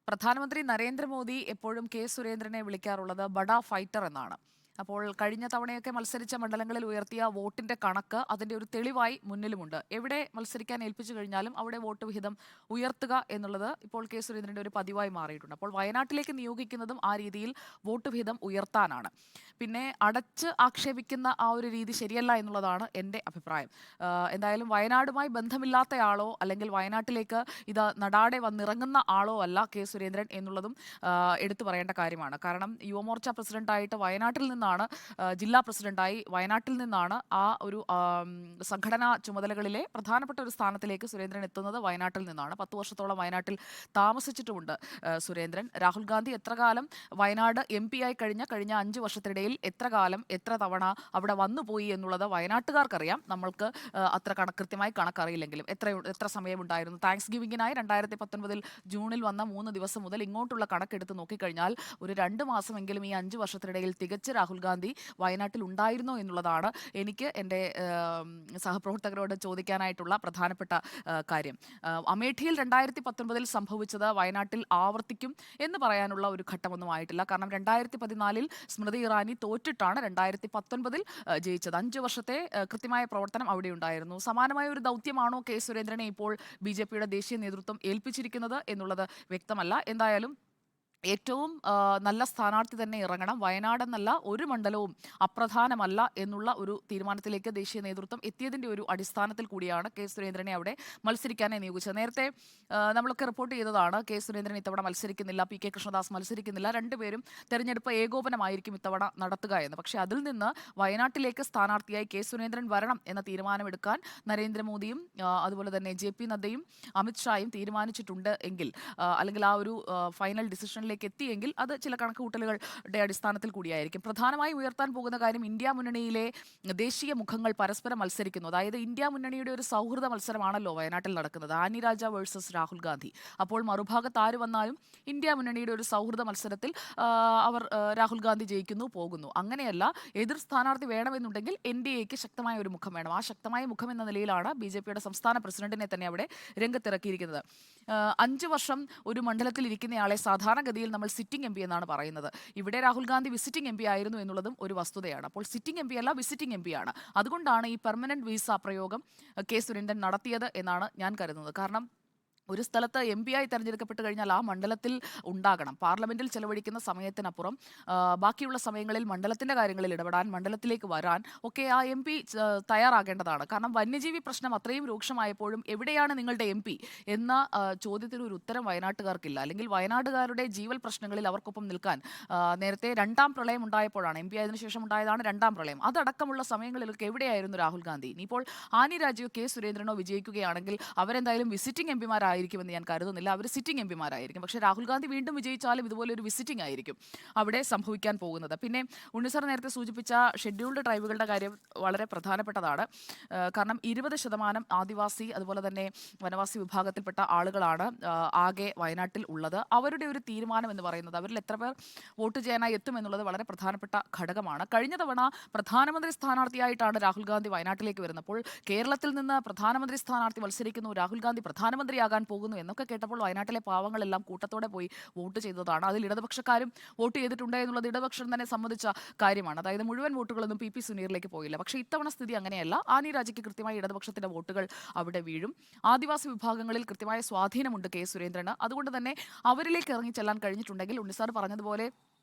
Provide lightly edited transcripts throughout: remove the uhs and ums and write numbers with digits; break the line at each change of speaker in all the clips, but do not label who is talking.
പ്രധാനമന്ത്രി നരേന്ദ്രമോദി എപ്പോഴും കെ സുരേന്ദ്രനെ വിളിക്കാറുള്ളത് ബഡാ ഫൈറ്റർ എന്നാണ്. അപ്പോൾ കഴിഞ്ഞ തവണയൊക്കെ മത്സരിച്ച മണ്ഡലങ്ങളിൽ ഉയർത്തിയ വോട്ടിന്റെ കണക്ക് അതിന്റെ ഒരു തെളിവായി മുന്നിലുമുണ്ട്. എവിടെ മത്സരിക്കാൻ ഏൽപ്പിച്ചു കഴിഞ്ഞാലും അവിടെ വോട്ട് വിഹിതം ഉയർത്തുക എന്നുള്ളത് ഇപ്പോൾ കെ സുരേന്ദ്രന്റെ ഒരു പതിവായി മാറിയിട്ടുണ്ട്. അപ്പോൾ വയനാട്ടിലേക്ക് നിയോഗിക്കുന്നതും ആ രീതിയിൽ വോട്ട് വിഹിതം ഉയർത്താനാണ്. പിന്നെ അടച്ച് ആക്ഷേപിക്കുന്ന ആ ഒരു രീതി ശരിയല്ല എന്നുള്ളതാണ് എൻ്റെ അഭിപ്രായം. എന്തായാലും വയനാടുമായി ബന്ധമില്ലാത്തയാളോ അല്ലെങ്കിൽ വയനാട്ടിലേക്ക് ഇത് നടാടെ വന്നിറങ്ങുന്ന ആളോ അല്ല കെ സുരേന്ദ്രൻ എന്നുള്ളതും എടുത്തു പറയേണ്ട കാര്യമാണ്. കാരണം യുവമോർച്ച പ്രസിഡന്റായിട്ട് വയനാട്ടിൽ നിന്നാണ്, ജില്ലാ പ്രസിഡന്റായി വയനാട്ടിൽ നിന്നാണ് ആ ഒരു സംഘടനാ ചുമതലകളിലെ പ്രധാനപ്പെട്ട ഒരു സ്ഥാനത്തിലേക്ക് സുരേന്ദ്രൻ എത്തുന്നത് വയനാട്ടിൽ നിന്നാണ്. 10 വർഷത്തോളം വയനാട്ടിൽ താമസിച്ചിട്ടുമുണ്ട് സുരേന്ദ്രൻ. രാഹുൽ ഗാന്ധി എത്ര കാലം വയനാട് MP ആയി കഴിഞ്ഞ 5 വർഷത്തിനിടയിൽ എത്ര കാലം എത്ര തവണ അവിടെ വന്നുപോയി എന്നുള്ളത് വയനാട്ടുകാർക്കറിയാം. നമ്മൾക്ക് അത്ര കൃത്യമായി കണക്കറിയില്ലെങ്കിലും എത്ര സമയമുണ്ടായിരുന്നു. താങ്ക്സ് ഗിവിങ്ങിനായി 2019 ജൂണിൽ വന്ന 3 ദിവസം മുതൽ ഇങ്ങോട്ടുള്ള കണക്കെടുത്ത് നോക്കിക്കഴിഞ്ഞാൽ ഒരു 2 മാസമെങ്കിലും ഈ 5 വർഷത്തിനിടയിൽ തികച്ച് രാഹുൽ ഗാന്ധി വയനാട്ടിൽ ഉണ്ടായിരുന്നോ എന്നുള്ളതാണ് എനിക്ക് എൻ്റെ സഹപ്രവർത്തകരോട് ചോദിക്കാനായിട്ടുള്ള പ്രധാനപ്പെട്ട കാര്യം. അമേഠിയിൽ 2019 സംഭവിച്ചത് വയനാട്ടിൽ ആവർത്തിക്കും എന്ന് പറയാനുള്ള ഒരു ഘട്ടമൊന്നും ആയിട്ടില്ല. കാരണം 2014 സ്മൃതി ഇറാനി തോറ്റിട്ടാണ് 2019 ജയിച്ചത്. 5 വർഷത്തെ കൃത്യമായ പ്രവർത്തനം അവിടെ ഉണ്ടായിരുന്നു. സമാനമായ ഒരു ദൗത്യമാണോ കെ സുരേന്ദ്രനെ ഇപ്പോൾ BJP-യുടെ ദേശീയ നേതൃത്വം ഏൽപ്പിച്ചിരിക്കുന്നത് എന്നുള്ളത് വ്യക്തമല്ല. എന്തായാലും ഏറ്റവും നല്ല സ്ഥാനാർത്ഥി തന്നെ ഇറങ്ങണം. വയനാടെന്നല്ല ഒരു മണ്ഡലവും അപ്രധാനമല്ല എന്നുള്ള ഒരു തീരുമാനത്തിലേക്ക് ദേശീയ നേതൃത്വം എത്തിയതിൻ്റെ ഒരു അടിസ്ഥാനത്തിൽ കൂടിയാണ് കെ സുരേന്ദ്രനെ അവിടെ മത്സരിക്കാനായി നിയോഗിച്ചത്. നേരത്തെ നമ്മളൊക്കെ റിപ്പോർട്ട് ചെയ്തതാണ് കെ സുരേന്ദ്രൻ ഇത്തവണ മത്സരിക്കുന്നില്ല, PK കൃഷ്ണദാസ് മത്സരിക്കുന്നില്ല, രണ്ടുപേരും തെരഞ്ഞെടുപ്പ് ഏകോപനമായിരിക്കും ഇത്തവണ നടത്തുക എന്ന്. പക്ഷേ അതിൽ നിന്ന് വയനാട്ടിലേക്ക് സ്ഥാനാർത്ഥിയായി കെ സുരേന്ദ്രൻ വരണം എന്ന തീരുമാനമെടുക്കാൻ നരേന്ദ്രമോദിയും അതുപോലെ തന്നെ JP നദ്ദയും അമിത്ഷായും തീരുമാനിച്ചിട്ടുണ്ട് എങ്കിൽ, അല്ലെങ്കിൽ ആ ഒരു ഫൈനൽ ഡിസിഷനിലേക്ക് എത്തിയെങ്കിൽ അത് ചില കണക്കുകൂട്ടലുകളുടെ അടിസ്ഥാനത്തിൽ കൂടിയായിരിക്കും. പ്രധാനമായും ഉയർത്താൻ പോകുന്ന കാര്യം ഇന്ത്യ മുന്നണിയിലെ ദേശീയ മുഖങ്ങൾ പരസ്പരം മത്സരിക്കുന്നു. അതായത് ഇന്ത്യ മുന്നണിയുടെ ഒരു സൗഹൃദ മത്സരമാണല്ലോ വയനാട്ടിൽ നടക്കുന്നത്, ആനി രാജ വേഴ്സസ് രാഹുൽ ഗാന്ധി. അപ്പോൾ മറുഭാഗത്ത് ആര് വന്നാലും ഇന്ത്യ മുന്നണിയുടെ ഒരു സൗഹൃദ മത്സരത്തിൽ അവർ രാഹുൽ ഗാന്ധി ജയിക്കുന്നു പോകുന്നു. അങ്ങനെയല്ല, എതിർ സ്ഥാനാർത്ഥി വേണമെന്നുണ്ടെങ്കിൽ NDAക്ക് ശക്തമായ ഒരു മുഖം വേണം. ആ ശക്തമായ മുഖം എന്ന നിലയിലാണ് BJP-യുടെ സംസ്ഥാന പ്രസിഡന്റിനെ തന്നെ അവിടെ രംഗത്തിറക്കിയിരിക്കുന്നത്. 5 വർഷം ഒരു മണ്ഡലത്തിൽ ഇരിക്കുന്നയാളെ സാധാരണഗതിയിൽ നമ്മൾ സിറ്റിംഗ് MP എന്നാണ് പറയുന്നത്. ഇവിടെ രാഹുൽ ഗാന്ധി വിസിറ്റിംഗ് MP ആയിരുന്നു എന്നുള്ളതും ഒരു വസ്തുതയാണ്. അപ്പോൾ സിറ്റിംഗ് MP അല്ല, വിസിറ്റിംഗ് MP ആണ്. അതുകൊണ്ടാണ് ഈ പെർമനന്റ് വിസ പ്രയോഗം കെ സുരേന്ദ്രൻ നടത്തിയത് എന്നാണ് ഞാൻ കരുതുന്നത്. കാരണം ഒരു സ്ഥലത്ത് MP ആയി തെരഞ്ഞെടുക്കപ്പെട്ട് കഴിഞ്ഞാൽ ആ മണ്ഡലത്തിൽ ഉണ്ടാകണം. പാർലമെന്റിൽ ചെലവഴിക്കുന്ന സമയത്തിനപ്പുറം ബാക്കിയുള്ള സമയങ്ങളിൽ മണ്ഡലത്തിൻ്റെ കാര്യങ്ങളിൽ ഇടപെടാൻ, മണ്ഡലത്തിലേക്ക് വരാൻ ഒക്കെ ആ MP തയ്യാറാകേണ്ടതാണ്. കാരണം വന്യജീവി പ്രശ്നം അത്രയും രൂക്ഷമായപ്പോഴും എവിടെയാണ് നിങ്ങളുടെ MP എന്ന ചോദ്യത്തിന് ഒരു ഉത്തരം വയനാട്ടുകാർക്കില്ല. അല്ലെങ്കിൽ വയനാട്ടുകാരുടെ ജീവൽ പ്രശ്നങ്ങളിൽ അവർക്കൊപ്പം നിൽക്കാൻ നേരത്തെ 2ാം പ്രളയം ഉണ്ടായപ്പോഴാണ്, MP ആയതിനു ശേഷം ഉണ്ടായതാണ് 2ാം പ്രളയം, അതടക്കമുള്ള സമയങ്ങളിലൊക്കെ എവിടെയായിരുന്നു രാഹുൽ ഗാന്ധി? ഇനിയിപ്പോൾ ആനി രാജയോ കെ സുരേന്ദ്രനോ വിജയിക്കുകയാണെങ്കിൽ അവരെന്തായാലും വിസിറ്റിംഗ് MP ആയിരിക്കുമെന്ന് ഞാൻ കരുതുന്നില്ല. അവർ സിറ്റിംഗ് MP മാരായിരിക്കും. പക്ഷേ രാഹുൽ ഗാന്ധി വീണ്ടും വിജയിച്ചാലും ഇതുപോലെ ഒരു വിസിറ്റിംഗ് ആയിരിക്കും അവിടെ സംഭവിക്കാൻ പോകുന്നത്. പിന്നെ ഉണ്ണിസാർ നേരത്തെ സൂചിപ്പിച്ച ഷെഡ്യൂൾഡ് ട്രൈബുകളുടെ കാര്യം വളരെ പ്രധാനപ്പെട്ടതാണ്. കാരണം 20% ആദിവാസി അതുപോലെ തന്നെ വനവാസി വിഭാഗത്തിൽപ്പെട്ട ആളുകളാണ് ആകെ വയനാട്ടിൽ ഉള്ളത്. അവരുടെ ഒരു തീരുമാനം എന്ന് പറയുന്നത്, അവരിൽ എത്ര പേർ വോട്ട് ചെയ്യാനായി എത്തും എന്നുള്ളത് വളരെ പ്രധാനപ്പെട്ട ഘടകമാണ്. കഴിഞ്ഞ തവണ പ്രധാനമന്ത്രി സ്ഥാനാർത്ഥിയായിട്ടാണ് രാഹുൽ ഗാന്ധി വയനാട്ടിലേക്ക് വരുന്നപ്പോൾ കേരളത്തിൽ നിന്ന് പ്രധാനമന്ത്രി സ്ഥാനാർത്ഥി മത്സരിക്കുന്നു, രാഹുൽ ഗാന്ധി പ്രധാനമന്ത്രിയാകാൻ പോകുന്നു എന്നൊക്കെ കേട്ടപ്പോൾ വയനാട്ടിലെ പാവങ്ങളെല്ലാം കൂട്ടത്തോടെ പോയി വോട്ട് ചെയ്തതാണ്. അതിൽ ഇടതുപക്ഷക്കാരും വോട്ട് ചെയ്തിട്ടുണ്ട് എന്നുള്ളത് ഇടതുപക്ഷം തന്നെ സമ്മതിച്ച കാര്യമാണ്. അതായത് മുഴുവൻ വോട്ടുകളൊന്നും PP സുനീറിലേക്ക് പോയില്ല. പക്ഷേ ഇത്തവണ സ്ഥിതി അങ്ങനെയല്ല. ആനി രാജയ്ക്ക് കൃത്യമായി ഇടതുപക്ഷത്തിന്റെ വോട്ടുകൾ അവിടെ വീഴും. ആദിവാസി വിഭാഗങ്ങളിൽ കൃത്യമായ സ്വാധീനമുണ്ട് കെ സുരേന്ദ്രന്. അതുകൊണ്ട് തന്നെ അവരിലേക്ക് ഇറങ്ങി ചെല്ലാൻ കഴിഞ്ഞിട്ടുണ്ടെങ്കിൽ ഉണ്ണിസാർ പറഞ്ഞതുപോലെ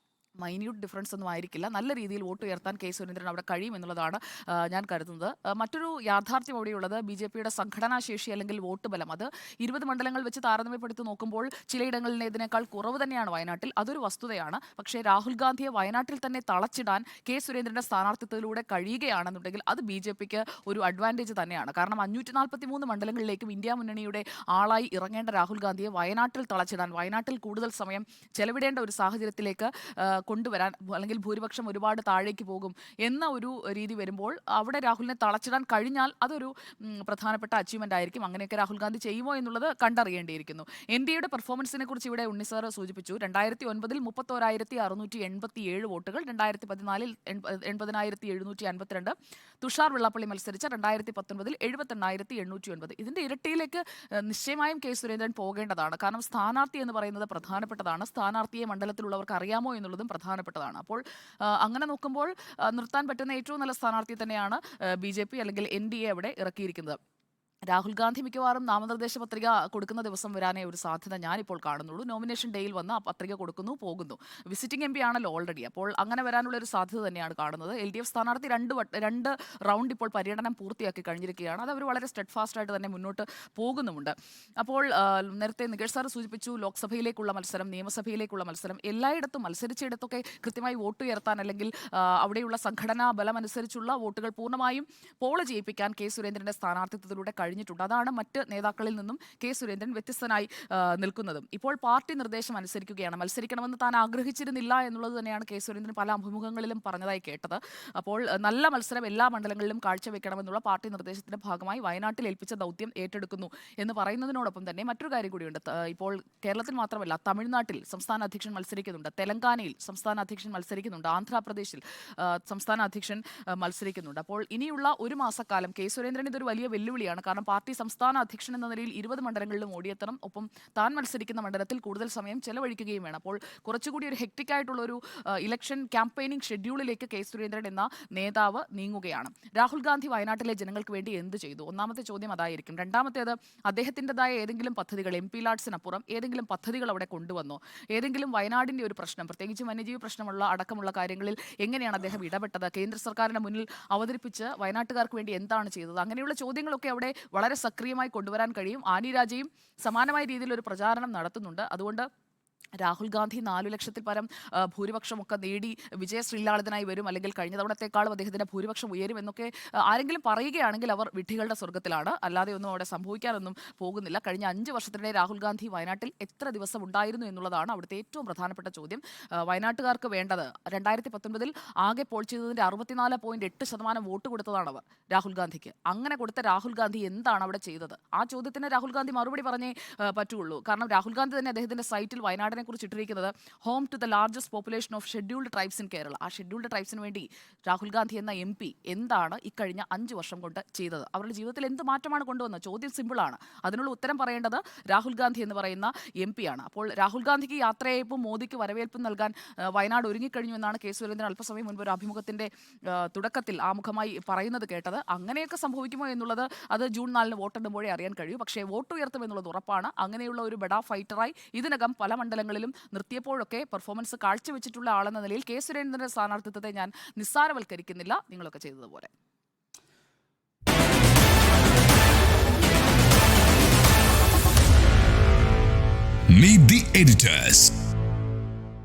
മൈന്യൂട്ട് ഡിഫറൻസ് ഒന്നും ആയിരിക്കില്ല, നല്ല രീതിയിൽ വോട്ട് ഉയർത്താൻ കെ സുരേന്ദ്രൻ അവിടെ കഴിയുമെന്നുള്ളതാണ് ഞാൻ കരുതുന്നത്. മറ്റൊരു യാഥാർത്ഥ്യം അവിടെയുള്ളത് BJP-യുടെ സംഘടനാശേഷി അല്ലെങ്കിൽ വോട്ട് ബലം. അത് 20 മണ്ഡലങ്ങൾ വെച്ച് താരതമ്യപ്പെടുത്തി നോക്കുമ്പോൾ ചിലയിടങ്ങളിൽ ഇതിനേക്കാൾ കുറവ് തന്നെയാണ് വയനാട്ടിൽ, അതൊരു വസ്തുതയാണ്. പക്ഷേ രാഹുൽ ഗാന്ധിയെ വയനാട്ടിൽ തന്നെ തളച്ചിടാൻ കെ സുരേന്ദ്രൻ്റെ സ്ഥാനാർത്ഥിത്വത്തിലൂടെ കഴിയുകയാണെന്നുണ്ടെങ്കിൽ അത് BJP-ക്ക് ഒരു അഡ്വാൻറ്റേജ് തന്നെയാണ്. കാരണം 543 മണ്ഡലങ്ങളിലേക്കും ഇന്ത്യ മുന്നണിയുടെ ആളായി ഇറങ്ങേണ്ട രാഹുൽ ഗാന്ധിയെ വയനാട്ടിൽ തളച്ചിടാൻ, വയനാട്ടിൽ കൂടുതൽ സമയം ചെലവിടേണ്ട ഒരു സാഹചര്യത്തിലേക്ക് കൊണ്ടുവരാൻ അല്ലെങ്കിൽ ഭൂരിപക്ഷം ഒരുപാട് താഴേക്ക് പോകും എന്ന ഒരു രീതി വരുമ്പോൾ അവിടെ രാഹുലിനെ തളച്ചിടാൻ കഴിഞ്ഞാൽ അതൊരു പ്രധാനപ്പെട്ട അച്ചീവ്മെന്റ് ആയിരിക്കും. അങ്ങനെയൊക്കെ രാഹുൽ ഗാന്ധി ചെയ്യുമോ എന്നുള്ളത് കണ്ടറിയേണ്ടിയിരിക്കുന്നു. എൻ ഡി എയുടെ പെർഫോമൻസിനെ കുറിച്ച് ഇവിടെ ഉണ്ണി സാർ സൂചിപ്പിച്ചു. 2009 31,687 വോട്ടുകൾ, 2014 80,752, തുഷാർ വെള്ളാപ്പള്ളി മത്സരിച്ച 2019 78,809. ഇതിന്റെ ഇരട്ടിയിലേക്ക് നിശ്ചയമായും കെ സുരേന്ദ്രൻ പോകേണ്ടതാണ്. കാരണം സ്ഥാനാർത്ഥി എന്ന് പറയുന്നത് പ്രധാനപ്പെട്ടതാണ്. സ്ഥാനാർത്ഥിയെ മണ്ഡലത്തിലുള്ളവർക്ക് അറിയാമോ എന്നുള്ളതും പ്രധാനപ്പെട്ടതാണ്. അപ്പോൾ അങ്ങനെ നോക്കുമ്പോൾ നിർത്താൻ പറ്റുന്ന ഏറ്റവും നല്ല സ്ഥാനാർത്ഥി തന്നെയാണ് BJP അല്ലെങ്കിൽ NDA അവിടെ ഇറക്കിയിരിക്കുന്നത്. രാഹുൽ ഗാന്ധി മിക്കവാറും നാമനിർദ്ദേശ പത്രിക കൊടുക്കുന്ന ദിവസം വരാനേ ഒരു സാധ്യത ഞാനിപ്പോൾ കാണുന്നുള്ളൂ. നോമിനേഷൻ ഡേയിൽ വന്ന് ആ പത്രിക കൊടുക്കുന്നു, പോകുന്നു. വിസിറ്റിംഗ് MP ആണല്ലോ ഓൾറെഡി. അപ്പോൾ അങ്ങനെ വരാനുള്ള ഒരു സാധ്യത തന്നെയാണ് കാണുന്നത്. LDF സ്ഥാനാർത്ഥി രണ്ട് റൗണ്ട് ഇപ്പോൾ പര്യടനം പൂർത്തിയാക്കി കഴിഞ്ഞിരിക്കുകയാണ്. അത് അവർ വളരെ സ്റ്റെഡ് ഫാസ്റ്റ് ആയിട്ട് തന്നെ മുന്നോട്ട് പോകുന്നുമുണ്ട്. അപ്പോൾ നേരത്തെ നികേഷ് സാർ സൂചിപ്പിച്ചു, ലോക്സഭയിലേക്കുള്ള മത്സരം, നിയമസഭയിലേക്കുള്ള മത്സരം, എല്ലായിടത്തും മത്സരിച്ചിടത്തൊക്കെ കൃത്യമായി വോട്ട് ഉയർത്താൻ അല്ലെങ്കിൽ അവിടെയുള്ള സംഘടനാ ബലമനുസരിച്ചുള്ള വോട്ടുകൾ പൂർണ്ണമായും പോൾ ചെയ്യിപ്പിക്കാൻ കെ സുരേന്ദ്രന്റെ സ്ഥാനാർത്ഥിത്വത്തിലൂടെ കഴിഞ്ഞിട്ടുണ്ട്. അതാണ് മറ്റ് നേതാക്കളിൽ നിന്നും കെ സുരേന്ദ്രൻ വ്യത്യസ്തനായി നിൽക്കുന്നതും. ഇപ്പോൾ പാർട്ടി നിർദ്ദേശം അനുസരിക്കുകയാണ്. മത്സരിക്കണമെന്ന് താൻ ആഗ്രഹിച്ചിരുന്നില്ല എന്നുള്ളത് തന്നെയാണ് കെ സുരേന്ദ്രൻ പല അഭിമുഖങ്ങളിലും പറഞ്ഞതായി കേട്ടത്. അപ്പോൾ നല്ല മത്സരം എല്ലാ മണ്ഡലങ്ങളിലും കാഴ്ചവെക്കണമെന്നുള്ള പാർട്ടി നിർദ്ദേശത്തിന്റെ ഭാഗമായി വയനാട്ടിൽ ഏൽപ്പിച്ച ദൗത്യം ഏറ്റെടുക്കുന്നു എന്ന് പറയുന്നതിനോടൊപ്പം തന്നെ മറ്റൊരു കാര്യം കൂടിയുണ്ട്. ഇപ്പോൾ കേരളത്തിൽ മാത്രമല്ല, തമിഴ്നാട്ടിൽ സംസ്ഥാന അധ്യക്ഷൻ മത്സരിക്കുന്നുണ്ട്, തെലങ്കാനയിൽ സംസ്ഥാന അധ്യക്ഷൻ മത്സരിക്കുന്നുണ്ട്, ആന്ധ്രാപ്രദേശിൽ സംസ്ഥാന അധ്യക്ഷൻ മത്സരിക്കുന്നുണ്ട്. അപ്പോൾ ഇനിയുള്ള ഒരു മാസക്കാലം കെ സുരേന്ദ്രൻ ഇതൊരു വലിയ വെല്ലുവിളിയാണ്. കാരണം പാർട്ടി സംസ്ഥാന അധ്യക്ഷൻ എന്ന നിലയിൽ 20 മണ്ഡലങ്ങളിലും ഓടിയെത്തണം. ഒപ്പം താൻ മത്സരിക്കുന്ന മണ്ഡലത്തിൽ കൂടുതൽ സമയം ചെലവഴിക്കുകയും വേണം. അപ്പോൾ കുറച്ചുകൂടി ഒരു ഹെക്ടിക് ആയിട്ടുള്ള ഒരു ഇലക്ഷൻ ക്യാമ്പയിനിങ് ഷെഡ്യൂളിലേക്ക് കെ സുരേന്ദ്രൻ എന്ന നേതാവ് നീങ്ങുകയാണ്. രാഹുൽ ഗാന്ധി വയനാട്ടിലെ ജനങ്ങൾക്ക് വേണ്ടി എന്ത് ചെയ്തു? ഒന്നാമത്തെ ചോദ്യം അതായിരിക്കും. രണ്ടാമത്തേത്, അദ്ദേഹത്തിൻ്റെതായ ഏതെങ്കിലും പദ്ധതികൾ, MP ലാഡ്സിനപ്പുറം ഏതെങ്കിലും പദ്ധതികൾ അവിടെ കൊണ്ടുവന്നോ? ഏതെങ്കിലും വയനാടിൻ്റെ ഒരു പ്രശ്നം, പ്രത്യേകിച്ച് വന്യജീവി പ്രശ്നമുള്ള അടക്കമുള്ള കാര്യങ്ങളിൽ എങ്ങനെയാണ് അദ്ദേഹം ഇടപെട്ടത്? കേന്ദ്ര സർക്കാരിന്റെ മുന്നിൽ അവതരിപ്പിച്ച് വയനാട്ടുകാർക്ക് വേണ്ടി എന്താണ് ചെയ്തത്? അങ്ങനെയുള്ള ചോദ്യങ്ങളൊക്കെ അവിടെ വളരെ സക്രിയമായി കൊണ്ടുവരാൻ കഴിയും. ആനി രാജയും സമാനമായ രീതിയിൽ ഒരു പ്രചാരണം നടത്തുന്നുണ്ട്. അതുകൊണ്ട് രാഹുൽ ഗാന്ധി 4 ലക്ഷത്തിൽ പരം ഭൂരിപക്ഷമൊക്കെ നേടി വിജയശ്രീലാളിതനായി വരും, അല്ലെങ്കിൽ കഴിഞ്ഞ തവണത്തെക്കാളും അദ്ദേഹത്തിന്റെ ഭൂരിപക്ഷം ഉയരും എന്നൊക്കെ ആരെങ്കിലും പറയുകയാണെങ്കിൽ അവർ വിഡ്ഢികളുടെ സ്വർഗ്ഗത്തിലാണ്. അല്ലാതെ ഒന്നും അവിടെ സംഭവിക്കാനൊന്നും പോകുന്നില്ല. കഴിഞ്ഞ 5 വർഷത്തിനിടെ രാഹുൽ ഗാന്ധി വയനാട്ടിൽ എത്ര ദിവസം ഉണ്ടായിരുന്നു എന്നുള്ളതാണ് അവിടുത്തെ ഏറ്റവും പ്രധാനപ്പെട്ട ചോദ്യം. വയനാട്ടുകാർക്ക് വേണ്ടത് 2019 ആകെ പോൾ ചെയ്തതിന്റെ 64.8% വോട്ട് കൊടുത്തതാണ് അവർ രാഹുൽ ഗാന്ധിക്ക്. അങ്ങനെ കൊടുത്ത രാഹുൽ ഗാന്ധി എന്താണ് അവിടെ ചെയ്തത്? ആ ചോദ്യത്തിന് രാഹുൽ ഗാന്ധി മറുപടി പറഞ്ഞേ പറ്റുള്ളൂ. കാരണം രാഹുൽ ഗാന്ധി തന്നെ അദ്ദേഹത്തിന്റെ സൈറ്റിൽ വയനാടിനെ കുറിച്ച് ഇട്ടിരിക്കുന്നത് home to the largest population of scheduled tribes in Kerala. ആ ഷെഡ്യൂൾഡ് ട്രൈബ്സിന് വേണ്ടി രാഹുൽ ഗാന്ധി എന്ന MP എന്താണ് ഇക്കഴിഞ്ഞ 5 വർഷം കൊണ്ട് ചെയ്തത്? അവരുടെ ജീവിതത്തിൽ എന്ത് മാറ്റമാണ് കൊണ്ടുവന്നത്? ചോദ്യം സിമ്പിളാണ്. അതിനുള്ള ഉത്തരം പറയേണ്ടത് രാഹുൽ ഗാന്ധി എന്ന് പറയുന്ന MP ആണ്. അപ്പോൾ രാഹുൽ ഗാന്ധിക്ക് യാത്രയയപ്പും മോദിക്ക് വരവേൽപ്പും നൽകാൻ വയനാട് ഒരുങ്ങിക്കഴിഞ്ഞു എന്നാണ് കെ സുരേന്ദ്രൻ അല്പസമയം മുൻപ് ഒരു അഭിമുഖത്തിന്റെ തുടക്കത്തിൽ ആമുഖമായി പറയുന്നത് കേട്ടത്. അങ്ങനെയൊക്കെ സംഭവിക്കുമോ എന്നുള്ളത് അത് ജൂൺ 4 വോട്ടെടുമ്പോഴേ അറിയാൻ കഴിയൂ. പക്ഷേ വോട്ട് ഉയർത്തുമെന്നുള്ളത് ഉറപ്പാണ്. അങ്ങനെയുള്ള ഒരു ബഡാ ഫൈറ്ററായി ഇതിനകം പല മണ്ഡലങ്ങളിലും നിർത്തിയപ്പോഴൊക്കെ പെർഫോമൻസ് കാഴ്ചവെച്ചിട്ടുള്ള ആളെന്ന നിലയിൽ കെ സുരേന്ദ്രന്റെ സ്ഥാനാർത്ഥിത്വത്തെ ഞാൻ നിസ്സാരവൽക്കരിക്കുന്നില്ല, നിങ്ങളൊക്കെ ചെയ്തതുപോലെ.
Meet the editors.